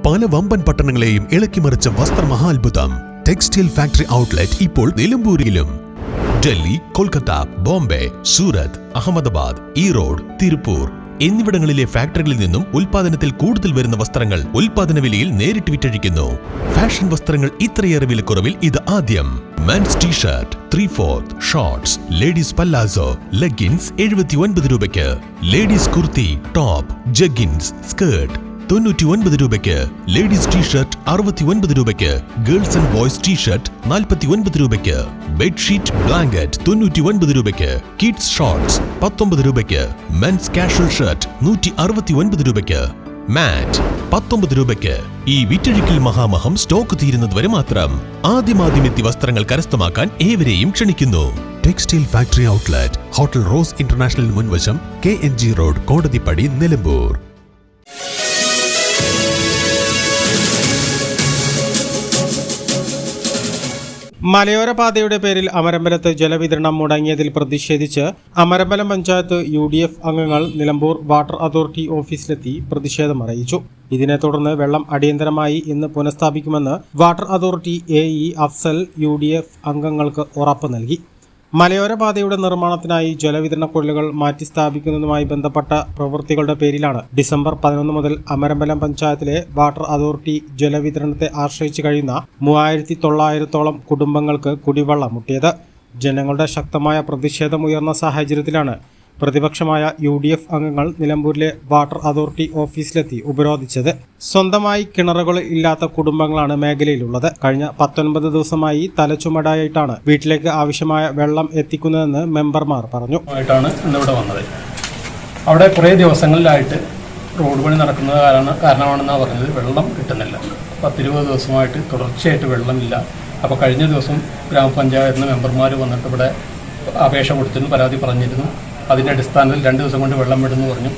പല വമ്പൻ പട്ടണങ്ങളെയും ഇളക്കിമറിച്ച വസ്ത്രമഹാത്ഭുതം textile factory outlet ഇപ്പോൾ നിലമ്പൂരിലും. ഡൽഹി, കൊൽക്കത്ത, ബോംബെ, സൂറത്ത്, അഹമ്മദാബാദ്, ഈറോഡ്, തിരുപ്പൂർ എന്നിവിടങ്ങളിലെ ഫാക്ടറികളിൽ നിന്നും ഉൽപാദനത്തിൽ കൂടുതൽ വരുന്ന വസ്ത്രങ്ങൾ ഉൽപാദന വിലയിൽ നേരിട്ട് വിറ്റഴിക്കുന്നു. ഫാഷൻ വസ്ത്രങ്ങൾ ഇത്രയേറെ വിലക്കുറവിൽ ഇത് ആദ്യം. Men's T shirt 3/4, shorts, ladies palazzo, leggings 79 രൂപയ്ക്ക്, ladies kurti, top, jeggings, skirt 99 രൂപയ്ക്ക്, ലേഡീസ് ടീഷർട്ട് 69 രൂപയ്ക്ക്, ഗേൾസ് ആൻഡ് ബോയ്സ് ടീഷർട്ട് 49 രൂപയ്ക്ക്, ബെഡ്ഷീറ്റ്, ബ്ലാങ്കറ്റ് 99 രൂപയ്ക്ക്, കിഡ്സ് ഷോർട്സ് 19 രൂപയ്ക്ക്, മെൻസ് കാഷ്വൽ ഷർട്ട് 169 രൂപയ്ക്ക്, മാറ്റ് 19 രൂപയ്ക്ക്. ഈ വിറ്റഴിക്കൽ മഹാമഹം സ്റ്റോക്ക് തീരുന്നതുവരെ മാത്രം. ആദ്യം എത്തി വസ്ത്രങ്ങൾ കരസ്ഥമാക്കാൻ ഏവരെയും ക്ഷണിക്കുന്നു. Textile factory outlet, hotel rose international മുൻവശം, KNG റോഡ്, കോടതിപ്പടി, നിലമ്പൂർ. മലയോര പാതയുടെ പേരിൽ അമരമ്പലത്ത് ജലവിതരണം മുടങ്ങിയതിൽ പ്രതിഷേധിച്ച് അമരമ്പലം പഞ്ചായത്ത് UDF അംഗങ്ങൾ നിലമ്പൂർ വാട്ടർ അതോറിറ്റി ഓഫീസിലെത്തി പ്രതിഷേധം അറിയിച്ചു. ഇതിനെ തുടർന്ന് വെള്ളം അടിയന്തരമായി ഇന്ന് പുനഃസ്ഥാപിക്കുമെന്ന് water authority AE Afsal UDF അംഗങ്ങൾക്ക് ഉറപ്പ് നൽകി. മലയോര പാതയുടെ നിർമ്മാണത്തിനായി ജലവിതരണ കൊള്ളുകൾ മാറ്റി സ്ഥാപിക്കുന്നതുമായി ബന്ധപ്പെട്ട പ്രവൃത്തികളുടെ പേരിലാണ് ഡിസംബർ 11 മുതൽ അമരമ്പലം പഞ്ചായത്തിലെ വാട്ടർ അതോറിറ്റി ജലവിതരണത്തെ ആശ്രയിച്ചു കഴിയുന്ന 3900-ഓളം കുടുംബങ്ങൾക്ക് കുടിവെള്ളം മുട്ടിയത്. ജനങ്ങളുടെ ശക്തമായ പ്രതിഷേധമുയർന്ന സാഹചര്യത്തിലാണ് പ്രതിപക്ഷമായ UDF അംഗങ്ങൾ നിലമ്പൂരിലെ വാട്ടർ അതോറിറ്റി ഓഫീസിലെത്തി ഉപരോധിച്ചത്. സ്വന്തമായി കിണറുകൾ ഇല്ലാത്ത കുടുംബങ്ങളാണ് മേഖലയിലുള്ളത്. കഴിഞ്ഞ 19 ദിവസമായി തലച്ചുമടായിട്ടാണ് വീട്ടിലേക്ക് ആവശ്യമായ വെള്ളം എത്തിക്കുന്നതെന്ന് മെമ്പർമാർ പറഞ്ഞു. ഇന്നിവിടെ വന്നത് അവിടെ കുറേ ദിവസങ്ങളിലായിട്ട് റോഡ് പണി നടക്കുന്നത് കാരണമാണെന്നാണ് പറഞ്ഞത്. വെള്ളം കിട്ടുന്നില്ല. 10-20 ദിവസമായിട്ട് തുടർച്ചയായിട്ട് വെള്ളമില്ല. അപ്പോൾ കഴിഞ്ഞ ദിവസം ഗ്രാമപഞ്ചായത്തിന് മെമ്പർമാർ വന്നിട്ട് ഇവിടെ അപേക്ഷ കൊടുത്തിരുന്നു, പരാതി പറഞ്ഞിരുന്നു. അതിൻ്റെ അടിസ്ഥാനത്തിൽ 2 ദിവസം കൊണ്ട് വെള്ളം വിടുന്നു പറഞ്ഞു.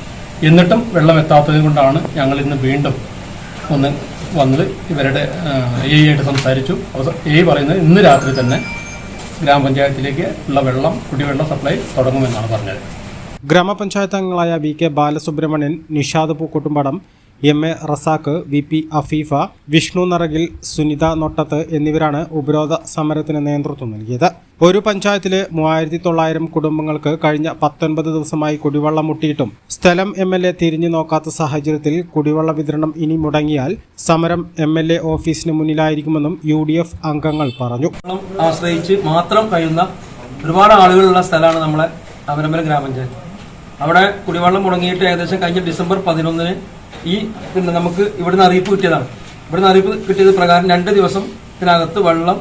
എന്നിട്ടും വെള്ളം എത്താത്തത് കൊണ്ടാണ് ഞങ്ങൾ ഇന്ന് വീണ്ടും ഒന്ന് വന്നത്. ഇവരുടെ AE ആയിട്ട് സംസാരിച്ചു. AE പറയുന്നത് ഇന്ന് രാത്രി തന്നെ ഗ്രാമപഞ്ചായത്തിലേക്ക് ഉള്ള കുടിവെള്ളം സപ്ലൈ തുടങ്ങുമെന്നാണ് പറഞ്ഞത്. ഗ്രാമപഞ്ചായത്ത് അംഗങ്ങളായ VK Balasubramanian, Nishad പൂക്കുട്ടുംപടം, MA Razak, VP Afeefa, Vishnu നറകിൽ, Sunitha Nottath എന്നിവരാണ് ഉപരോധ സമരത്തിന് നേതൃത്വം നൽകിയത്. ഒരു പഞ്ചായത്തിലെ 3900 കുടുംബങ്ങൾക്ക് കഴിഞ്ഞ 19 ദിവസമായി കുടിവെള്ളം മുട്ടിയിട്ടും സ്ഥലം MLA തിരിഞ്ഞു നോക്കാത്ത സാഹചര്യത്തിൽ കുടിവെള്ള വിതരണം ഇനി മുടങ്ങിയാൽ സമരം MLA ഓഫീസിന് മുന്നിലായിരിക്കുമെന്നും UDF അംഗങ്ങൾ പറഞ്ഞു. ആശ്രയിച്ച് മാത്രം കഴിയുന്ന ഒരുപാട് ആളുകളുള്ള സ്ഥലമാണ് നമ്മളെ അമരമ്പലം ഗ്രാമപഞ്ചായത്ത്. അവിടെ കുടിവെള്ളം മുടങ്ങിയിട്ട് ഏകദേശം കഴിഞ്ഞ ഡിസംബർ 11 നമുക്ക് ഇവിടുന്ന് അറിയിപ്പ് കിട്ടിയതാണ്. ഇവിടുന്ന് അറിയിപ്പ് കിട്ടിയത് പ്രകാരം 2 ദിവസത്തിനകത്ത് വെള്ളം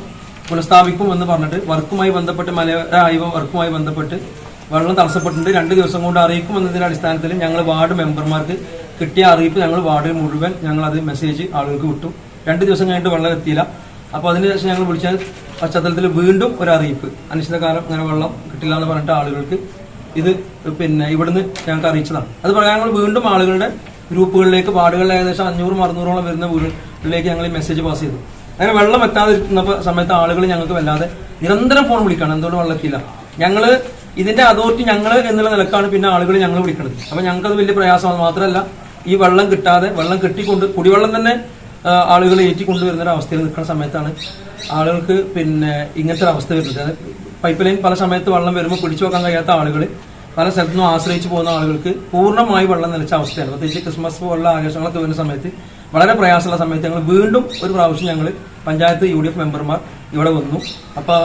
പുനഃസ്ഥാപിക്കും എന്ന് പറഞ്ഞിട്ട് വർക്കുമായി ബന്ധപ്പെട്ട് മലയോര ഹൈവേ വർക്കുമായി ബന്ധപ്പെട്ട് വെള്ളം തടസ്സപ്പെട്ടിട്ടുണ്ട്. 2 ദിവസം കൊണ്ട് അറിയിക്കും എന്നതിന്റെ അടിസ്ഥാനത്തിൽ ഞങ്ങൾ വാർഡ് മെമ്പർമാർക്ക് കിട്ടിയ അറിയിപ്പ് ഞങ്ങൾ വാർഡിൽ മുഴുവൻ അത് മെസ്സേജ് ആളുകൾക്ക് വിട്ടു. 2 ദിവസം കഴിഞ്ഞിട്ട് വെള്ളം എത്തിയില്ല. അപ്പോൾ അതിനുശേഷം ഞങ്ങൾ വിളിച്ച പശ്ചാത്തലത്തിൽ വീണ്ടും ഒരു അറിയിപ്പ്, അനിശ്ചിതകാലം അങ്ങനെ വെള്ളം കിട്ടില്ല എന്ന് പറഞ്ഞിട്ട് ആളുകൾക്ക് ഇത് ഇവിടുന്ന് ഞങ്ങൾക്ക് അറിയിച്ചതാണ്. അത് പ്രകാരം ഞങ്ങൾ വീണ്ടും ആളുകളുടെ ഗ്രൂപ്പുകളിലേക്ക്, വാർഡുകളിൽ ഏകദേശം 500-600ഓളം വരുന്ന വീടുകളിലേക്ക് ഞങ്ങൾ ഈ മെസ്സേജ് പാസ് ചെയ്തു. അങ്ങനെ വെള്ളം എത്താതിരിക്കുന്ന സമയത്ത് ആളുകൾ ഞങ്ങൾക്ക് വല്ലാതെ നിരന്തരം ഫോൺ വിളിക്കണം, എന്തുകൊണ്ട് വെള്ളം എത്തിയില്ല. ഞങ്ങൾ ഇതിന്റെ അതോറിറ്റി ഞങ്ങൾ എന്നുള്ള നിലക്കാണ് പിന്നെ ആളുകൾ ഞങ്ങൾ വിളിക്കുന്നത്. അപ്പൊ ഞങ്ങൾക്കത് വലിയ പ്രയാസമാണ്. മാത്രമല്ല ഈ വെള്ളം കിട്ടാതെ വെള്ളം കെട്ടിക്കൊണ്ട് കുടിവെള്ളം തന്നെ ആളുകൾ ഏറ്റിക്കൊണ്ടുവരുന്ന ഒരു അവസ്ഥയിൽ നിൽക്കുന്ന സമയത്താണ് ആളുകൾക്ക് ഇങ്ങനത്തെ ഒരു അവസ്ഥ വരുന്നത്. പൈപ്പ് ലൈൻ പല സമയത്ത് വെള്ളം വരുമ്പോൾ പിടിച്ചു വെക്കാൻ കഴിയാത്ത ആളുകൾ, പല സ്ഥലത്തുനിന്നും ആശ്രയിച്ച് പോകുന്ന ആളുകൾക്ക് പൂർണ്ണമായി വെള്ളം നിലച്ച അവസ്ഥയാണ്. പ്രത്യേകിച്ച് ക്രിസ്മസ് പോലുള്ള ആഘോഷങ്ങളൊക്കെ വരുന്ന സമയത്ത് വളരെ പ്രയാസമുള്ള സമയത്ത് ഞങ്ങൾ വീണ്ടും ഒരു പ്രാവശ്യം ഞങ്ങൾ പഞ്ചായത്ത് UDF മെമ്പർമാർ ഇവിടെ വന്നു. അപ്പോൾ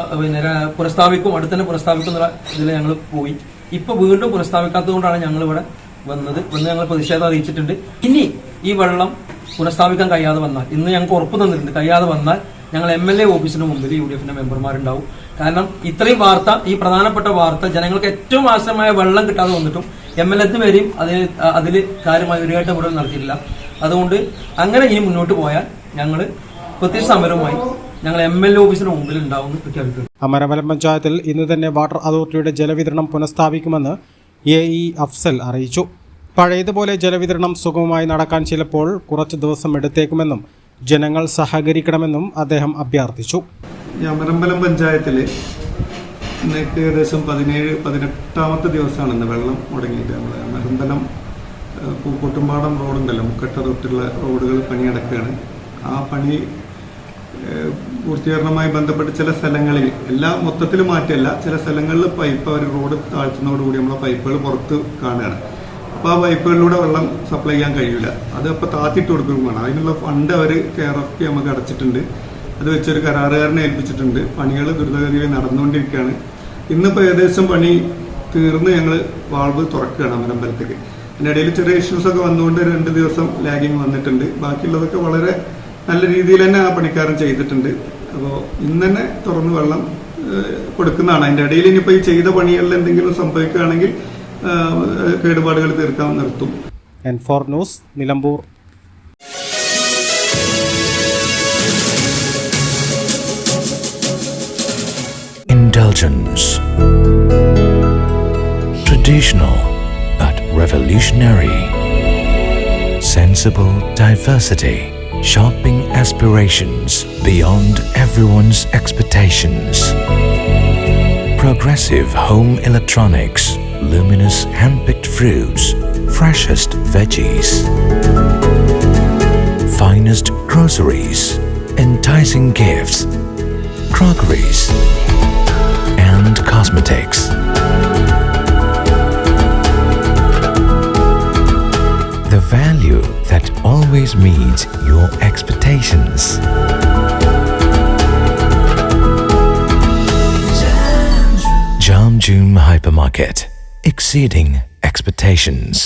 പുനഃസ്ഥാപിക്കും, അടുത്തന്നെ പുനഃസ്ഥാപിക്കും എന്നുള്ള ഇതിൽ ഞങ്ങൾ പോയി. ഇപ്പോൾ വീണ്ടും പുനഃസ്ഥാപിക്കാത്തത് കൊണ്ടാണ് ഞങ്ങൾ ഇവിടെ വന്ന് ഞങ്ങൾ പ്രതിഷേധം അറിയിച്ചിട്ടുണ്ട്. ഇനി ഈ വെള്ളം പുനഃസ്ഥാപിക്കാൻ കഴിയാതെ വന്നാൽ, ഇന്ന് ഞങ്ങൾക്ക് ഉറപ്പ് തന്നിട്ടുണ്ട്, കഴിയാതെ വന്നാൽ ഞങ്ങൾ MLA ഓഫീസിന് മുമ്പിൽ UDFന്റെ മെമ്പർമാരുണ്ടാവും. കാരണം ഇത്രയും വാർത്ത, ഈ പ്രധാനപ്പെട്ട വാർത്ത, ജനങ്ങൾക്ക് ഏറ്റവും ആവശ്യമായ വെള്ളം കിട്ടാതെ വന്നിട്ടും MLA വരെയും അതിൽ കാര്യമായ ഒരു ഇടപെടൽ നടത്തിയിട്ടില്ല. അതുകൊണ്ട് അങ്ങനെ ഇനി മുന്നോട്ട് പോയാൽ ഞങ്ങൾ പ്രത്യേക സമരവുമായി ഞങ്ങൾ MLA ഓഫീസിന് മുമ്പിൽ ഉണ്ടാവുമെന്ന് പ്രഖ്യാപിക്കുന്നു. അമരമ്പലം പഞ്ചായത്തിൽ ഇന്ന് തന്നെ വാട്ടർ അതോറിറ്റിയുടെ ജലവിതരണം പുനഃസ്ഥാപിക്കുമെന്ന് AE അഫ്സൽ അറിയിച്ചു. പഴയതുപോലെ ജലവിതരണം സുഗമമായി നടക്കാൻ ചിലപ്പോൾ കുറച്ച് ദിവസം എടുത്തേക്കുമെന്നും ജനങ്ങൾ സഹകരിക്കണമെന്നും അദ്ദേഹം അഭ്യർത്ഥിച്ചു. അമരമ്പലം പഞ്ചായത്തിൽ ഇന്നേക്ക് ഏകദേശം 17-18 ദിവസമാണ് ഇന്ന് വെള്ളം മുടങ്ങിയിട്ട്. നമ്മൾ അമരമ്പലം പൂക്കോട്ടുംപാടം റോഡുണ്ടല്ലോ, മുക്കട്ട തൊട്ടുള്ള റോഡുകൾ പണി നടക്കുകയാണ്. ആ പണി പൂർത്തീകരണവുമായി ബന്ധപ്പെട്ട് ചില സ്ഥലങ്ങളിൽ എല്ലാം മൊത്തത്തിൽ മാറ്റിയല്ല, ചില സ്ഥലങ്ങളിൽ പൈപ്പ് അവർ റോഡ് താഴ്ത്തുന്നതോടുകൂടി നമ്മളെ പൈപ്പുകൾ പുറത്ത് കാണുകയാണ്. അപ്പോൾ ആ പൈപ്പുകളിലൂടെ വെള്ളം സപ്ലൈ ചെയ്യാൻ കഴിയില്ല. അത് അപ്പോൾ താത്തിട്ട് കൊടുക്കുകയും വേണം. അതിനുള്ള ഫണ്ട് അവർ KRFP നമുക്ക് അടച്ചിട്ടുണ്ട്. അത് വെച്ചൊരു കരാറുകാരനെ ഏൽപ്പിച്ചിട്ടുണ്ട്. പണികൾ ദ്രുതഗതിയിൽ നടന്നുകൊണ്ടിരിക്കുകയാണ്. ഇന്നിപ്പോൾ ഏകദേശം പണി തീർന്ന് ഞങ്ങൾ വാൾവ് തുറക്കുകയാണ് അമരമ്പലത്തേക്ക്. അതിനിടയിൽ ചെറിയ ഇഷ്യൂസൊക്കെ വന്നുകൊണ്ട് 2 ദിവസം ലാഗിങ് വന്നിട്ടുണ്ട്. ബാക്കിയുള്ളതൊക്കെ വളരെ നല്ല രീതിയിൽ തന്നെ ആ പണിക്കാരൻ ചെയ്തിട്ടുണ്ട്. അപ്പോൾ ഇന്ന് തന്നെ തുറന്ന് വെള്ളം കൊടുക്കുന്നതാണ്. അതിൻ്റെ ഇടയിൽ ഇനിയിപ്പോൾ ഈ ചെയ്ത പണികളിൽ എന്തെങ്കിലും സംഭവിക്കുകയാണെങ്കിൽ കേടുപാടുകൾ തീർക്കാൻ നിർത്തും. N4 news, Nilambur. Indulgence. Traditional but revolutionary. Sensible diversity. Shopping aspirations beyond everyone's expectations. Progressive home electronics. Luminous hand-picked fruits. Freshest veggies. Finest groceries. Enticing gifts. Crockeries. And cosmetics. The value that always meets your expectations. Jamjoom Hypermarket. Exceeding expectations.